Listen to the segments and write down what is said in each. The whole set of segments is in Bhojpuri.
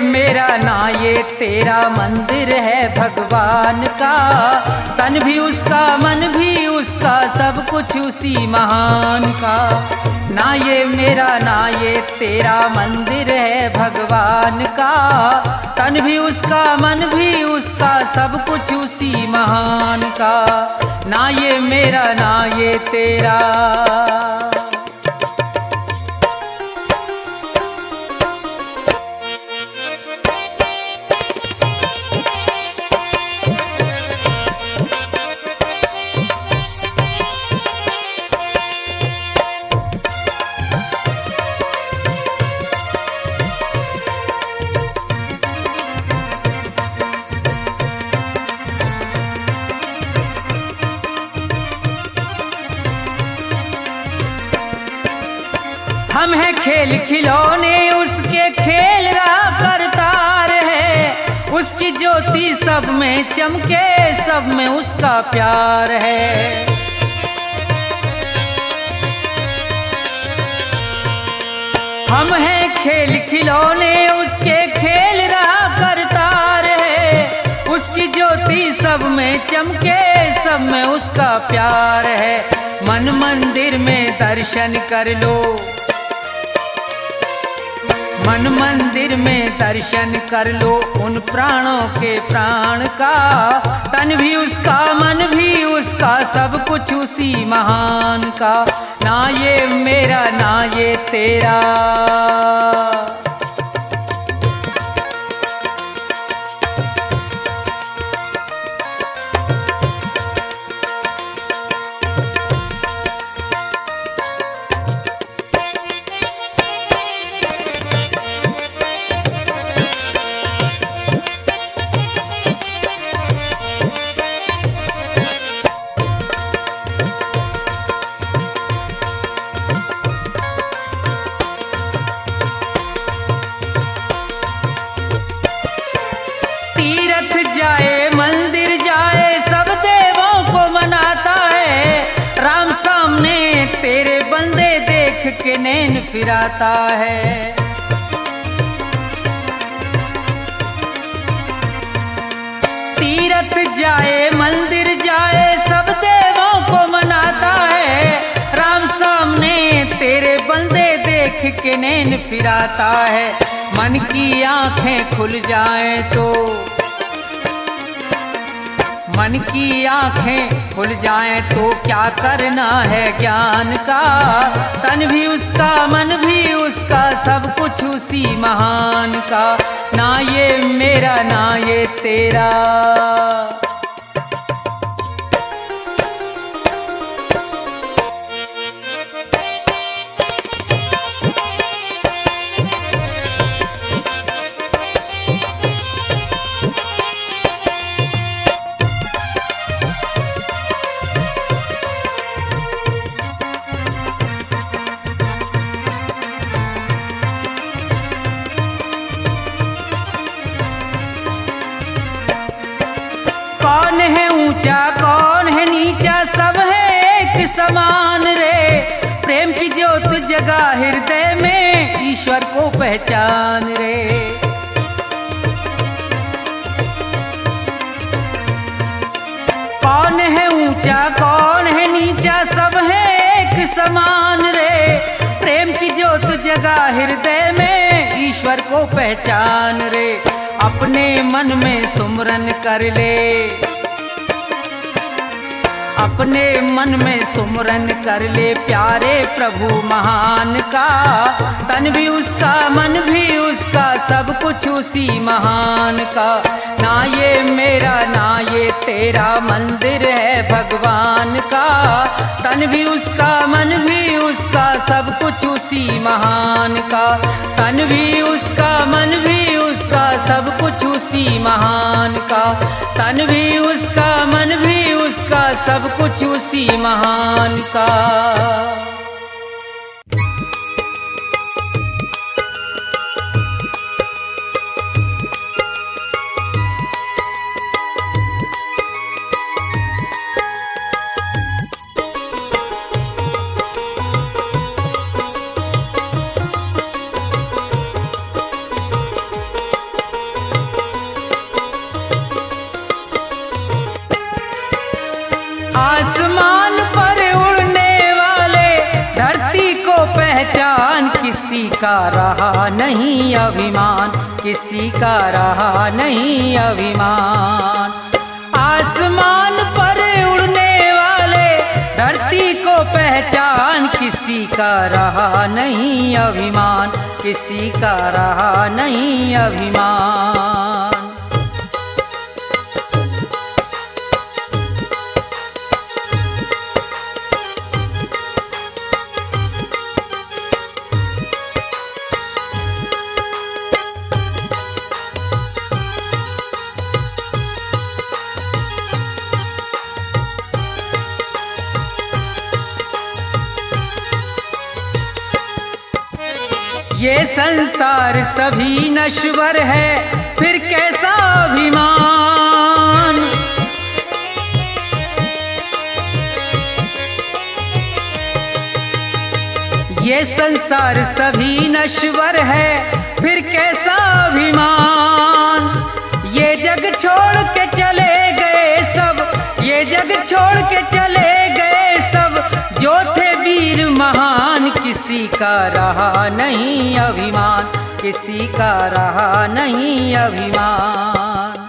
मेरा ना ये तेरा मंदिर है भगवान का, तन भी उसका मन भी उसका सब कुछ उसी महान का। ना ये मेरा ना ये तेरा मंदिर है भगवान का, तन भी उसका मन भी उसका सब कुछ उसी महान का। ना ये मेरा ना ये तेरा। हम हैं खेल खिलौने उसके खेल रहा करतार है, उसकी ज्योति सब में चमके सब में उसका प्यार है। हम हैं खेल खिलौने उसके खेल रहा करतार है, उसकी ज्योति सब में चमके सब में उसका प्यार है। मन मंदिर में दर्शन कर लो, मन मंदिर में दर्शन कर लो उन प्राणों के प्राण का, तन भी उसका मन भी उसका सब कुछ उसी महान का। ना ये मेरा ना ये तेरा। तीर्थ जाए मंदिर जाए सब देवों को मनाता है, राम सामने तेरे बंदे देख के नैन फिराता है। तीर्थ जाए मंदिर जाए सब देवों को मनाता है, राम सामने तेरे बंदे देख के नैन फिराता है। मन की आंखें खुल जाएं तो, मन की आंखें खुल जाएं तो क्या करना है ज्ञान का, तन भी उसका मन भी उसका सब कुछ उसी महान का। ना ये मेरा ना ये तेरा। कौन है ऊंचा कौन है नीचा सब है एक समान रे, प्रेम की ज्योत जगा हृदय में ईश्वर को पहचान रे। कौन है ऊंचा कौन है नीचा सब है एक समान रे, प्रेम की ज्योत जगा हृदय में ईश्वर को पहचान रे। अपने मन में सुमरन कर ले, अपने मन में सुमरन कर ले प्यारे प्रभु महान का, तन भी उसका मन भी उसका सब कुछ उसी महान का। ना ये मेरा ना ये तेरा मंदिर है भगवान का, तन भी उसका मन भी उसका सब कुछ उसी महान का। तन भी उसका मन भी उसका सब कुछ उसी महान का, तन भी उसका मन भी उसका सब कुछ उसी महान का। आसमान पर उड़ने वाले धरती को पहचान, किसी का रहा नहीं अभिमान, किसी का रहा नहीं अभिमान। आसमान पर उड़ने वाले धरती को पहचान, किसी का रहा नहीं अभिमान, किसी का रहा नहीं अभिमान। ये संसार सभी नश्वर है, फिर कैसा अभिमान। ये संसार सभी नश्वर है, फिर कैसा अभिमान। ये जग छोड़ के चले गए सब, ये जग छोड़ के चले गए सब, जो थे वीर महान, किसी का रहा नहीं अभिमान, किसी का रहा नहीं अभिमान।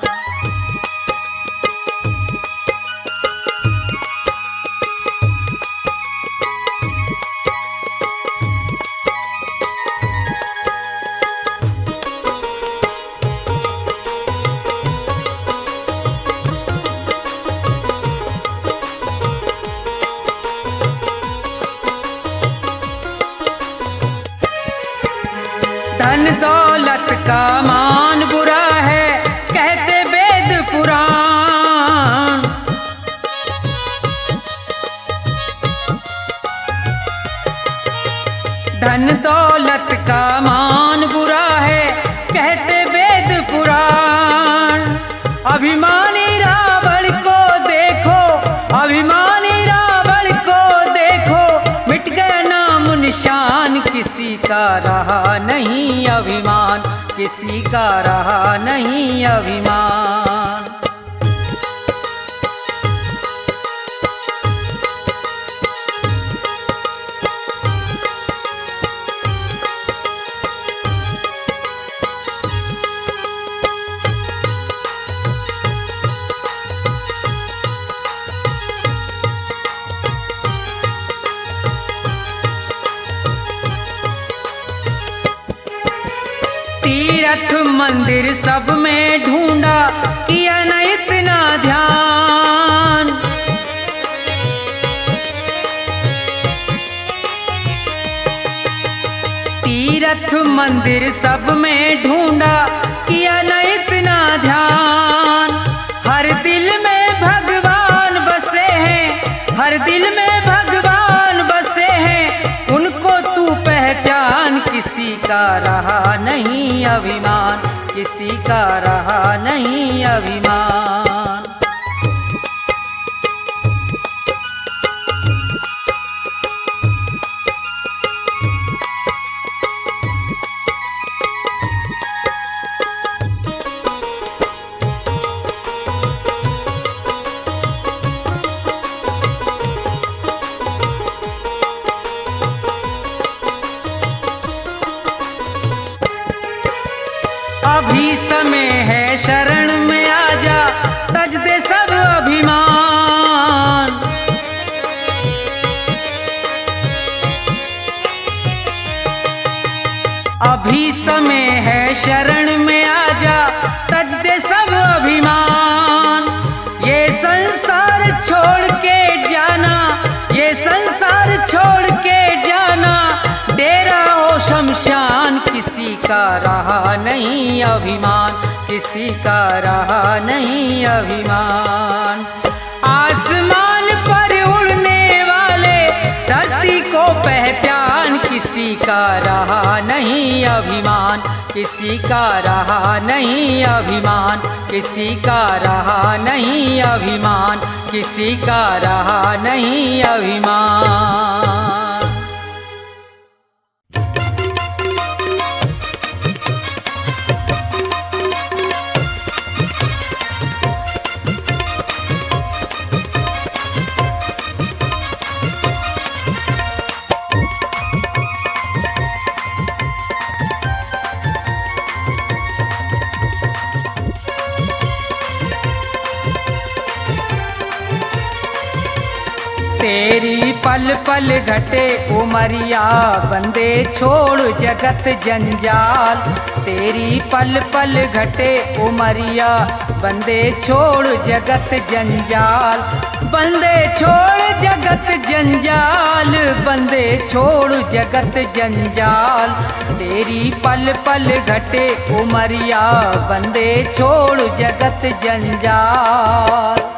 धन दौलत का मान बुरा है, कहते वेद पुराण। धन दौलत का मान बुरा है, कहते वेद पुराण। अभिमानी रावण को देखो, अभिमानी रावण को देखो, मिट गया नाम निशान, किसी का रहा नहीं अभिमान, किसी का रहा नहीं अभिमान। तीर्थ मंदिर सब में ढूंढा, किया न इतना ध्यान। तीर्थ मंदिर सब में ढूंढा, किया न इतना ध्यान। हर दिल में भगवान बसे हैं, हर दिल में भगवान बसे हैं, उनको तू पहचान, किसी का रहा नहीं अभिमान, किसी का रहा नहीं अभिमान। अभी समय है शरण में आजा, तज दे सब अभिमान। अभी समय है शरण में आजा, तज दे सब अभिमान। ये संसार छोड़ के जाना, ये संसार छोड़ के जाना, डेरा हो शमशान, किसी का रहा नहीं अभिमान, किसी का रहा नहीं अभिमान। आसमान पर उड़ने वाले धरती को पहचान, किसी का रहा नहीं अभिमान, किसी का रहा नहीं अभिमान, किसी का रहा नहीं अभिमान, किसी का रहा नहीं अभिमान। तेरी पल पल घटे उमरिया, बंदे छोड़ जगत जंजाल। तेरी पल पल घटे उमरिया, बंदे छोड़ जगत जंजाल। बंदे छोड़ जगत जंजाल, बंदे छोड़ जगत जंजाल। तेरी पल पल घटे उमरिया, बंदे छोड़ जगत जंजाल।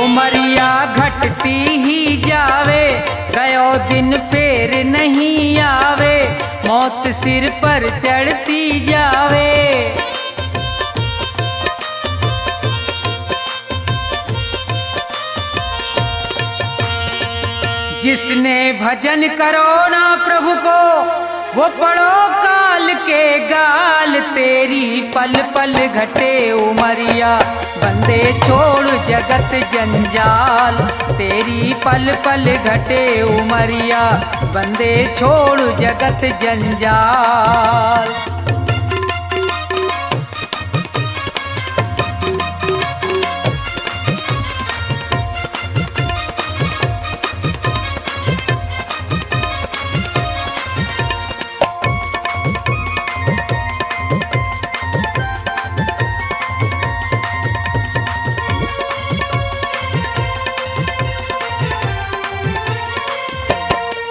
उमरिया घटती ही जावे, गयो दिन फेर नहीं आवे। मौत सिर पर चढ़ती जावे। जिसने भजन करो ना प्रभु को, वो पढ़ो काल के गाल। तेरी पल पल घटे उमरिया, बंदे छोड़ जगत जंजाल। तेरी पल पल घटे उमरिया, बंदे छोड़ जगत जंजाल।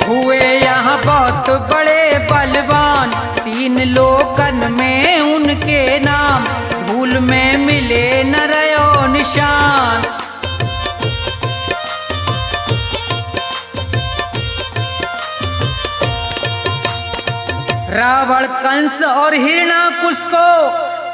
हुए यहाँ बहुत बड़े बलवान, तीन लोकन में उनके नाम। धूल में मिले न रयो निशान। रावण कंस और हिरणाकुश को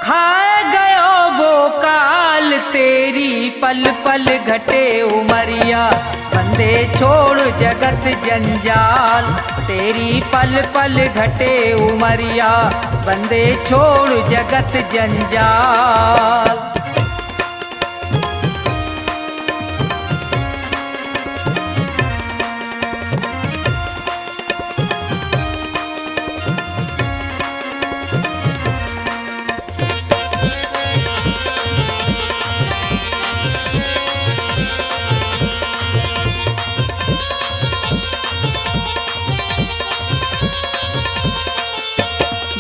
खाए गयो वो काल। तेरी पल पल घटे उमरिया, बंदे छोड़ जगत जंजाल। तेरी पल पल घटे उमरिया, बंदे छोड़ जगत जंजाल।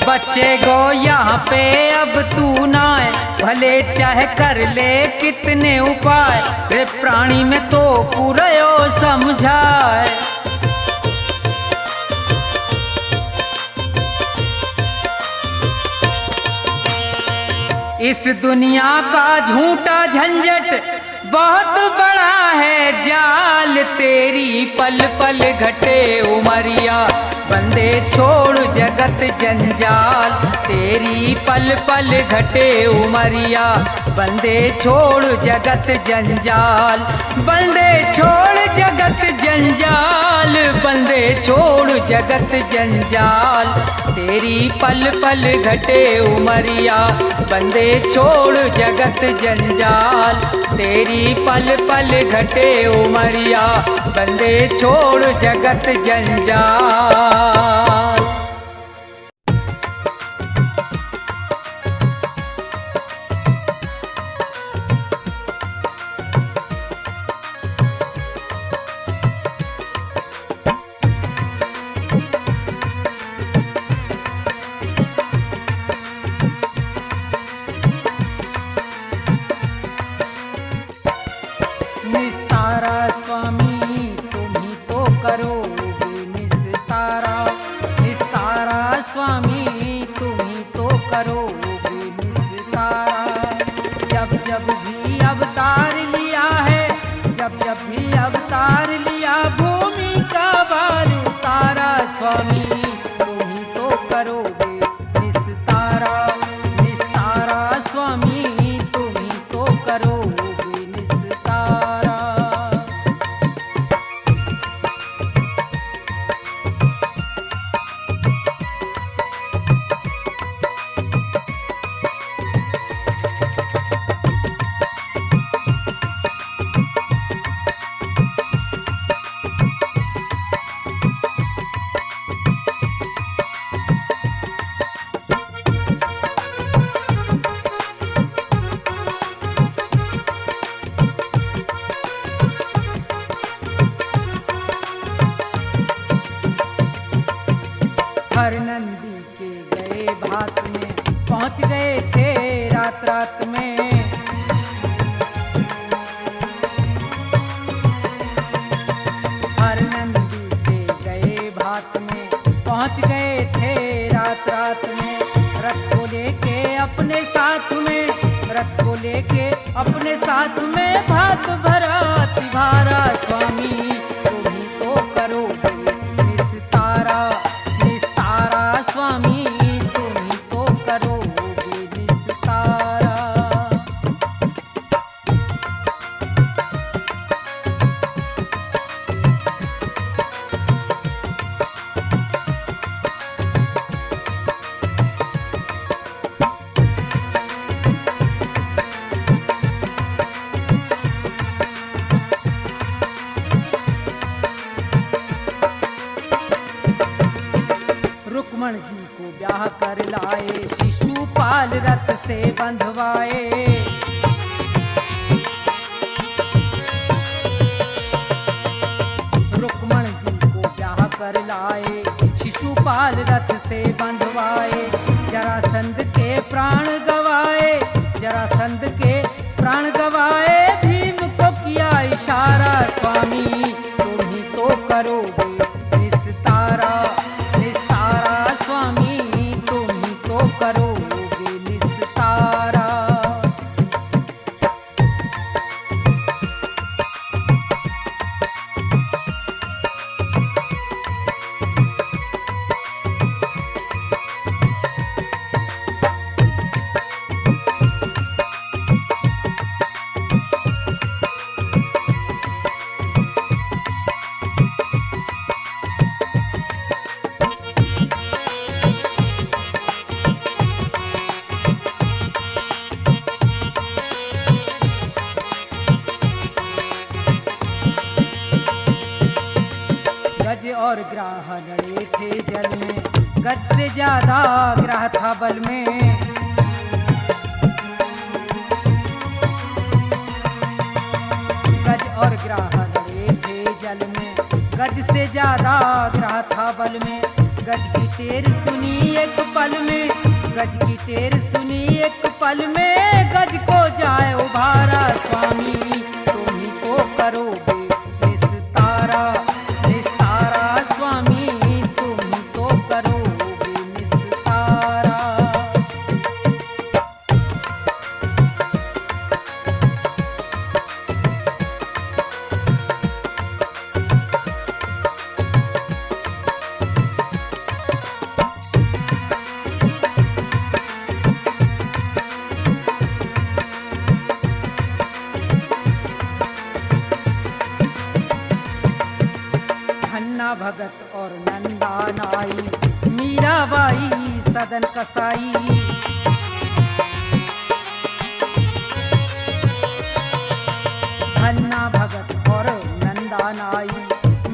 बच्चे गो यहाँ पे अब तू ना है, भले चाहे कर ले कितने उपाय। रे प्राणी में तो पूरयो समझाए। इस दुनिया का झूठा झंझट बहुत बड़ा है जाल। तेरी पल पल घटे उमरिया, बंदे छोड़ जगत जंजाल। तेरी पल पल घटे उमरिया, बंदे छोड़ जगत जंजाल। बंदे छोड़ जगत जंजाल, बंदे छोड़ जगत जंजाल। तेरी पल पल घटे उमरिया, बंदे छोड़ जगत जंजाल। तेरी पल पल घटे उमरिया, बंदे छोड़ जगत जंजाल। निस्तारा स्वामी तुम ही तो करोगे निस्तारा। निस्तारा स्वामी तुम ही तो करोगे निस्तारा। जब जब भी अवतार लिया है, जब जब भी अवतार लिया, भूमि का भार उतारा। स्वामी तुम ही तो करोगे निस्तारा। निस्तारा स्वामी तुम ही तो करोगे निस्तारा। हर नंदी के गए भात में पहुंच गए थे रात रात में। हर नंदी के गए भात में पहुंच गए थे रात रात में। रथ को लेके अपने साथ में, रथ को लेके अपने साथ में भात भरा तिभारा स्वामी तुम ही तो करोगे निस्तारा, निस्तारा स्वामी तुम ही तो करोगे निस्तारा। रुक्मण जी को ब्याह कर लाए, शिशुपाल रथ से बंधवाए। रुक्मण जी को ब्याह कर लाए, शिशुपाल रथ से बंधवाए। जरासंध के प्राण गवाए, जरासंध के प्राण गवाए। भीम को किया इशारा स्वामी तुम ही तो करोगे निस्तारा, स्वामी तुम ही तो करोगे निस्तारा। गज और ग्राह लड़े थे जल में, गज से ज्यादा ग्राह था बल में। गज और ग्राह लड़े थे जल में, गज से ज्यादा ग्राह था बल में। गज की टेर सुनी एक पल में, गज की टेर सुनी एक पल में। गज को जाए उभारा स्वामी तुम ही को करोगे निस्तारा, निस्तारा स्वामी तुम ही तो करोगे निस्तारा। धन्ना भगत और नंदा नाई, मीराबाई सदन कसाई। धन्ना भगत और नंदा नाई,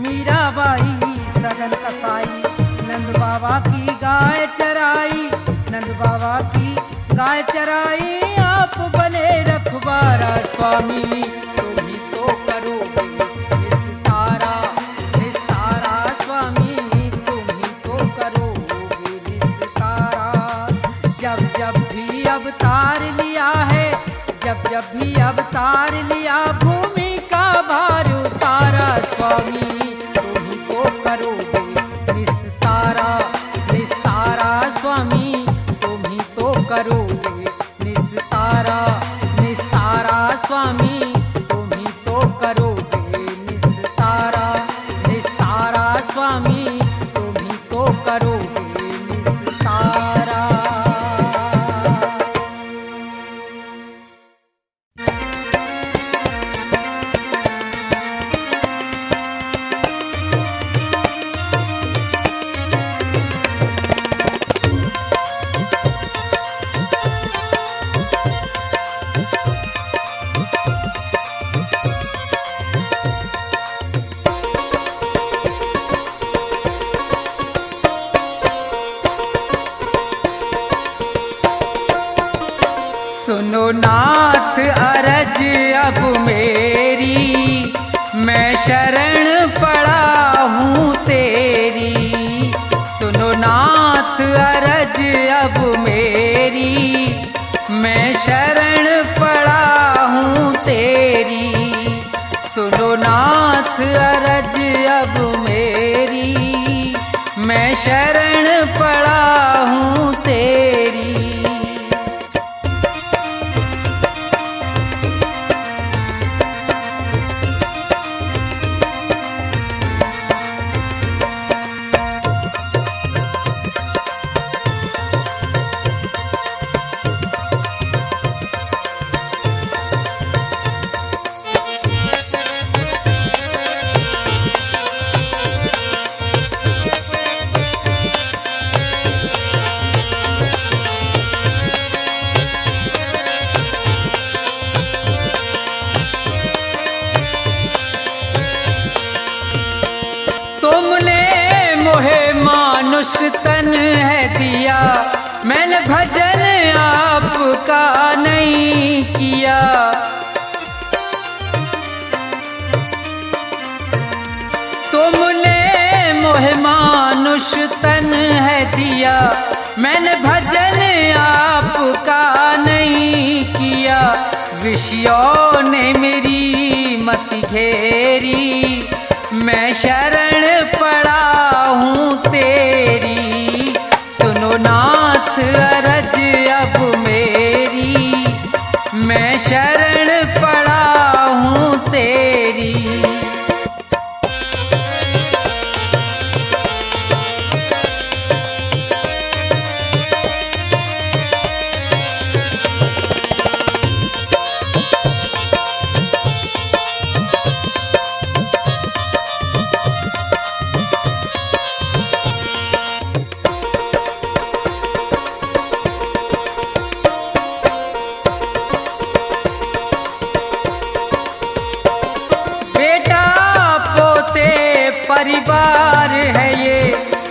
मीराबाई सदन कसाई। नंद बाबा की गाय चराई, नंद बाबा की गाय चराई। आप बने रखवारा स्वामी तुम ही तो करोगे निस्तारा, निस्तारा स्वामी तुम ही तो करोगे निस्तारा। जब जब भी अवतार लिया है, जब जब भी अवतार लिया, भूमि का भार उतारा स्वामी तुम ही तो करोगे निस्तारा, निस्तारा स्वामी तुम ही तो करोगे निस्तारा, निस्तारा स्वामी तुम ही तो करोगे निस्तारा, निस्तारा स्वामी तुम ही तो करोगे निस्तारा। सुनो नाथ अरज अब मेरी, मैं शरण पड़ा हूँ तेरी। सुनो नाथ नाथ अरज अब मेरी, मैं शरण पड़ा हूँ तेरी। सुनो नाथ अरज अब मेरी, मैं शरण पड़ा हूँ तेरी। तुमने मोहे मानुष तन है दिया, मैंने भजन आपका नहीं किया। तुमने मोहे मानुष तन है दिया, मैंने भजन आपका नहीं किया। विषयों ने मेरी मति घेरी, मैं शरण पड़ा हूँ तेरी। सुनो नाथ अरज अब मेरी, मैं शरण पड़ा हूँ तेरी। परिवार है ये,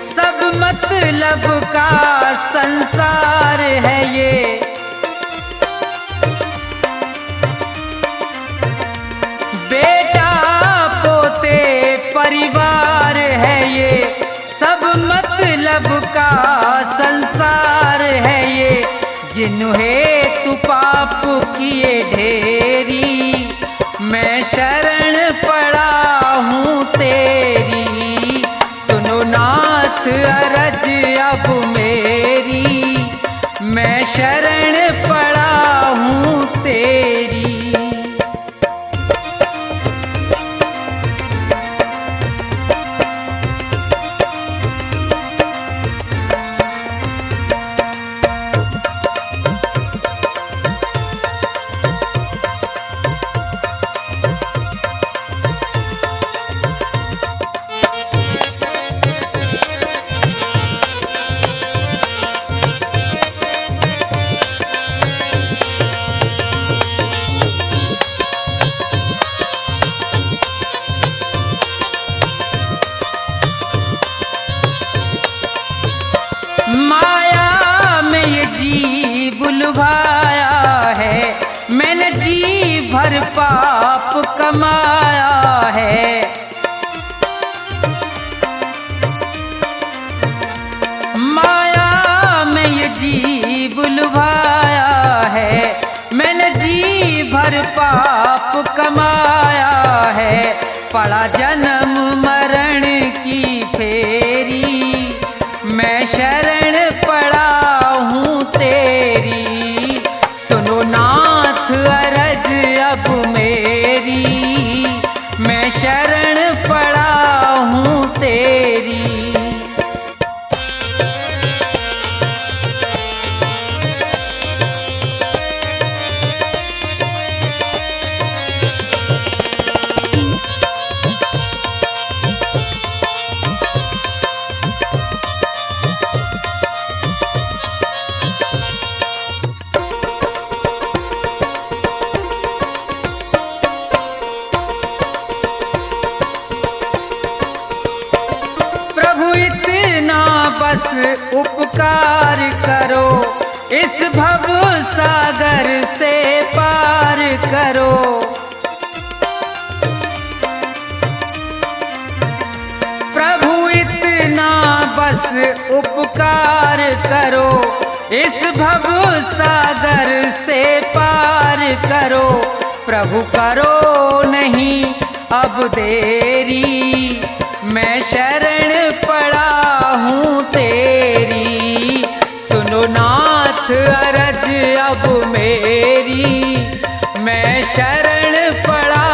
सब मतलब का संसार है ये। बेटा पोते परिवार है ये, सब मतलब का संसार है ये। जिन्हें तू पाप किए ढेरी, मैं शरण पड़ा हूँ तेरी। सुनो नाथ अरज अब मेरी, मैं शरण पड़ा हूँ तेरी। माया में ये जी बुलवाया है, मैंने जी भर पाप कमाया है। माया में ये जी बुलवाया है, मैंने जी भर पाप कमाया है। पड़ा जन्म मरण की फेरी, मैं शरण पड़ा हूँ तेरी। सुनो नाथ अरज अब मेरी, मैं शरण पड़ा हूँ तेरी। बस उपकार करो, इस भव सागर से पार करो। प्रभु इतना बस उपकार करो, इस भव सागर से पार करो। प्रभु करो नहीं अब देरी, मैं शरण पड़ा हूँ तेरी। सुनो नाथ अरज अब मेरी, मैं शरण पड़ा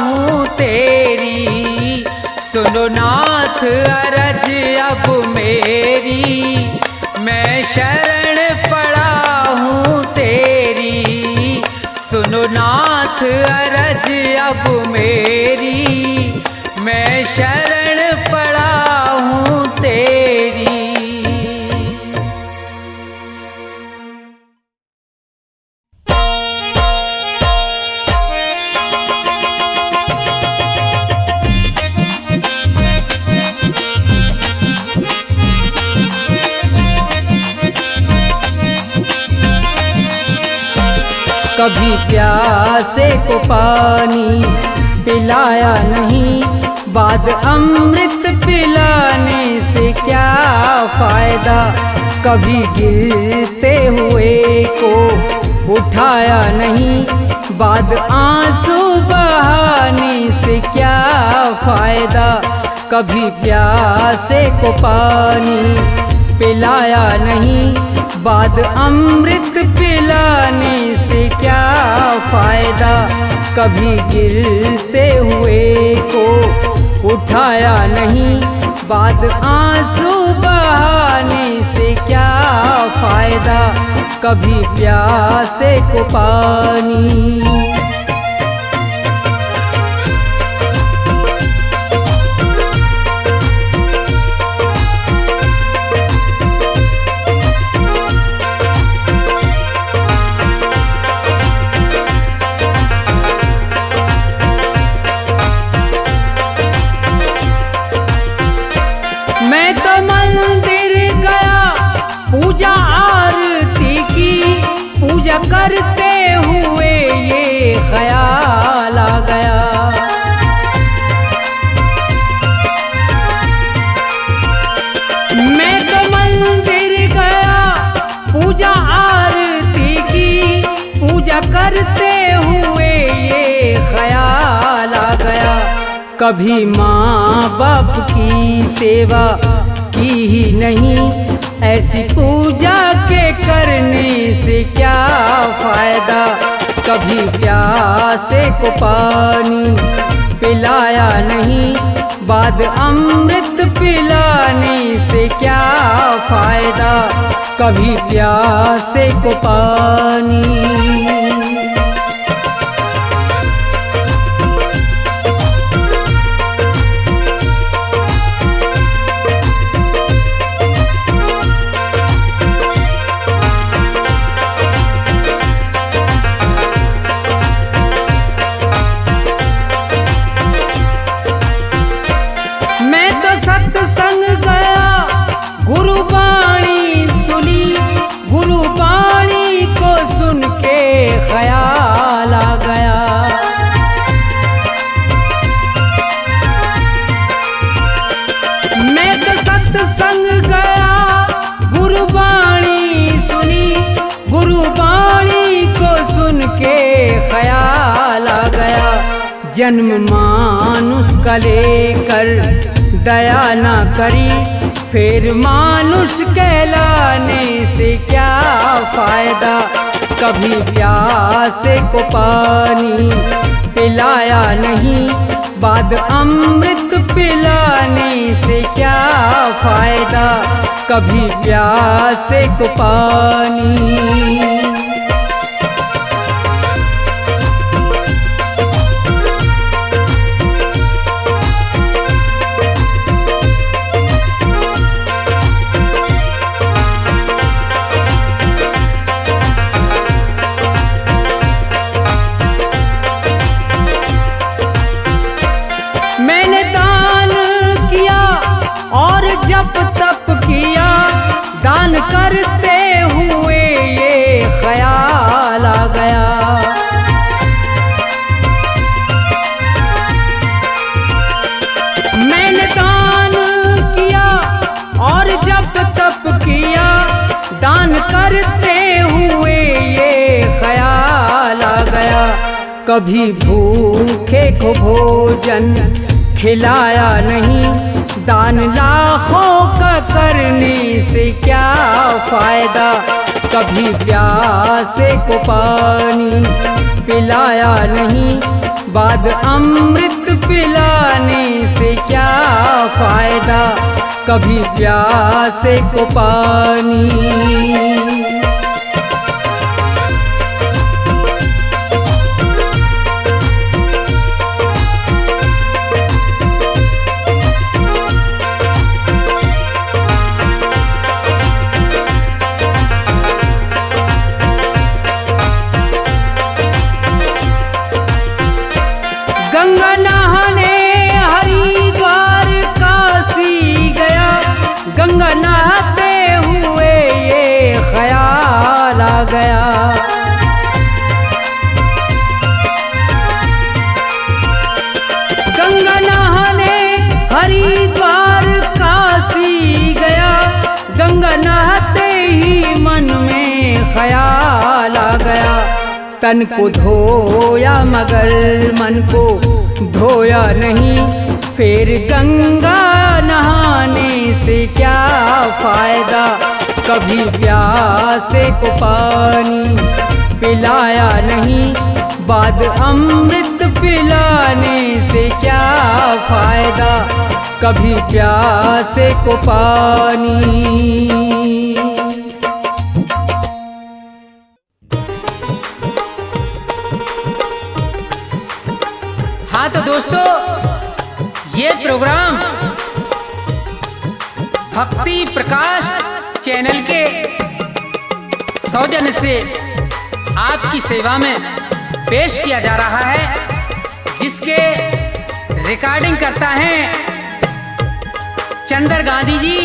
हूँ तेरी। सुनो नाथ अरज अब मेरी, मैं शरण पड़ा हूँ तेरी। सुनो नाथ अरज अब मेरी, मैं शरण पड़ा हूँ तेरी। कभी प्यासे को पानी पिलाया नहीं, बाद अमृत पिलाने से क्या फायदा। कभी गिरते हुए को उठाया नहीं, बाद आंसू बहाने से क्या फायदा। कभी प्यासे को पानी पिलाया नहीं, बाद अमृत पिलाने से क्या फायदा। कभी गिरते हुए को उठाया नहीं, बाद आंसू बहाने से क्या फायदा। कभी प्यासे को पानी। मैं तो मंदिर गया पूजा आरती की, पूजा करते हुए ये ख्याल आ गया। मैं तो मंदिर गया पूजा आरती की, पूजा करते हुए ये ख्याल आ गया। कभी माँ बाप की सेवा की ही नहीं, ऐसी पूजा के करने से क्या फायदा। कभी प्यासे को पानी पिलाया नहीं, बाद अमृत पिलाने से क्या फायदा। कभी प्यासे को पानी। मैं तो सत्संग गया, गुरुवाणी सुनी, गुरुवाणी को सुन के ख्याल आ गया। मैं तो सत्संग गया, गुरुवाणी सुनी, गुरुवाणी को सुन के ख्याल आ गया। जन्म मानुष का लेकर दया ना करी, फिर मानुष कहलाने से क्या फायदा। कभी प्यासे को पानी पिलाया नहीं, बाद अमृत पिलाने से क्या फायदा। कभी प्यासे को पानी। मैंने दान किया और जप तप किया, दान करते हुए ये ख्याल आ गया। मैंने दान किया और जप तप किया, कभी भूखे को भोजन खिलाया नहीं, दान लाखों का करने से क्या फायदा। कभी प्यासे को पानी पिलाया नहीं, बाद अमृत पिलाने से क्या फायदा। कभी प्यासे को पानी। गंगा नहाने हरिद्वार काशी गया, गंगा नहाते हुए ये ख्याल आ गया। गंगा नहाने हरिद्वार काशी गया, गंगा नहाते ही मन में ख्याल आ गया। तन को धोया मगर मन को धोया नहीं, फिर गंगा नहाने से क्या फायदा। कभी प्यासे को पानी पिलाया नहीं, बाद अमृत पिलाने से क्या फायदा। कभी प्यासे को पानी। हाँ तो दोस्तों, ये प्रोग्राम भक्ति प्रकाश चैनल के सौजन्य से आपकी सेवा में पेश किया जा रहा है, जिसके रिकॉर्डिंग करता है चंदर गांधी जी,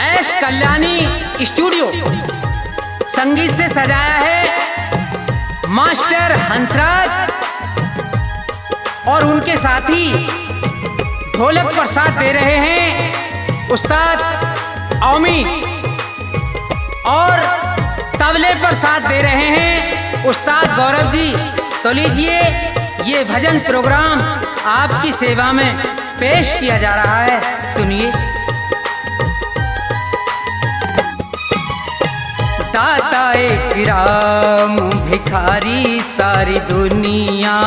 ऐश कल्याणी स्टूडियो। संगीत से सजाया है मास्टर हंसराज और उनके साथी ढोलक पर साथ दे रहे हैं उस्ताद औमी, और तबले पर साथ दे रहे हैं उस्ताद गौरव जी। तो लीजिए, ये भजन प्रोग्राम आपकी सेवा में पेश किया जा रहा है, सुनिए। दाता एक राम भिखारी सारी दुनिया,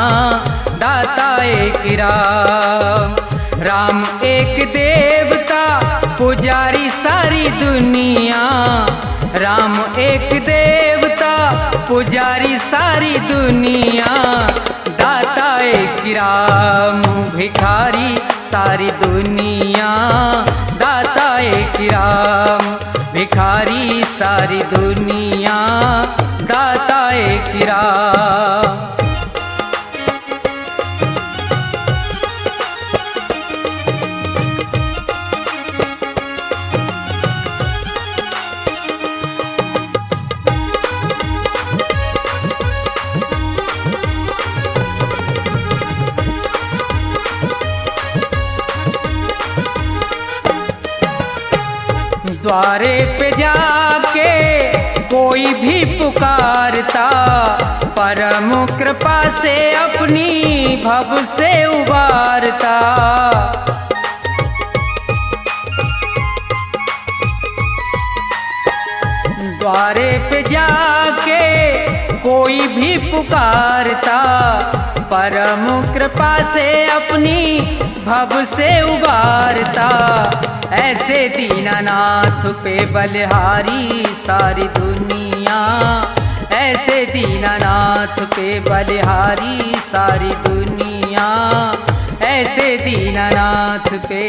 दाता एक राम, राम एक देवता पुजारी सारी दुनिया। राम एक देवता पुजारी सारी दुनिया, दाता एक राम भिखारी सारी दुनिया। दाता एक राम भिखारी सारी दुनिया, दाता एक राम। द्वारे पे जाके कोई भी पुकारता, परम कृपा से अपनी भव से उबारता। द्वारे पे जाके कोई भी पुकारता, परम कृपा से अपनी भव से उबारता। ऐसे दीनानाथ पे बलिहारी सारी दुनिया, ऐसे दीनानाथ पे बलिहारी सारी दुनिया, ऐसे दीनानाथ पे।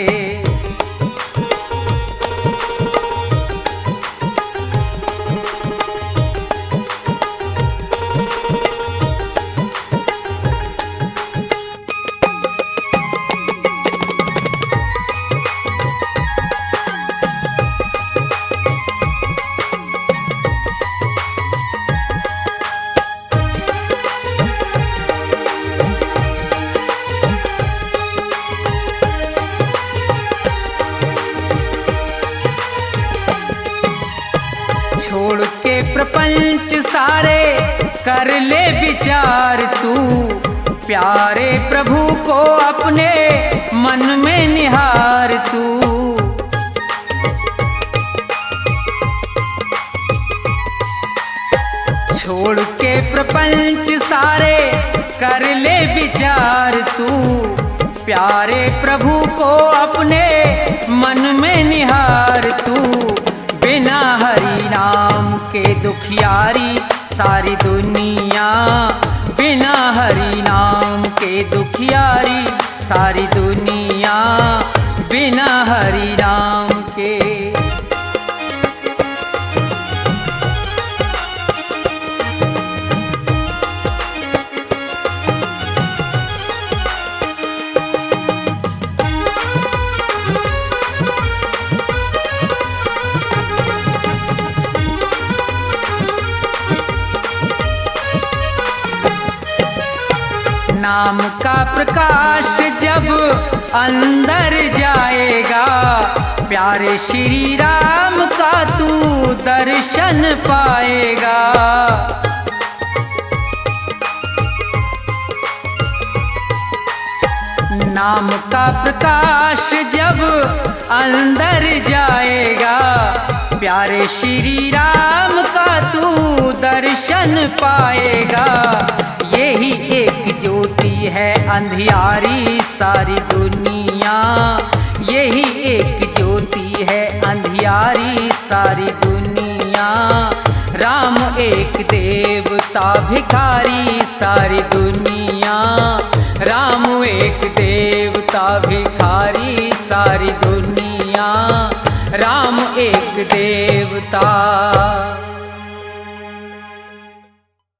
छोड़ के प्रपंच सारे कर ले विचार तू, प्यारे प्रभु को अपने मन में निहार तू। छोड़ के प्रपंच सारे कर ले विचार तू, प्यारे प्रभु को अपने मन में निहार तू। बिना हरि नाम के दुखियारी सारी दुनिया, बिना हरि नाम के दुखियारी सारी दुनिया, बिना हरि नाम के। नाम का प्रकाश जब अंदर जाएगा, प्यारे श्री राम का तू दर्शन पाएगा। नाम का प्रकाश जब अंदर जाएगा, प्यारे श्री राम का तू दर्शन पाएगा। यही एक ज्योति है अंधियारी सारी दुनिया, यही एक ज्योति है अंधियारी सारी दुनिया। राम एक देवता भिखारी सारी दुनिया, राम एक देवता भिखारी सारी दुनिया, राम एक देवता।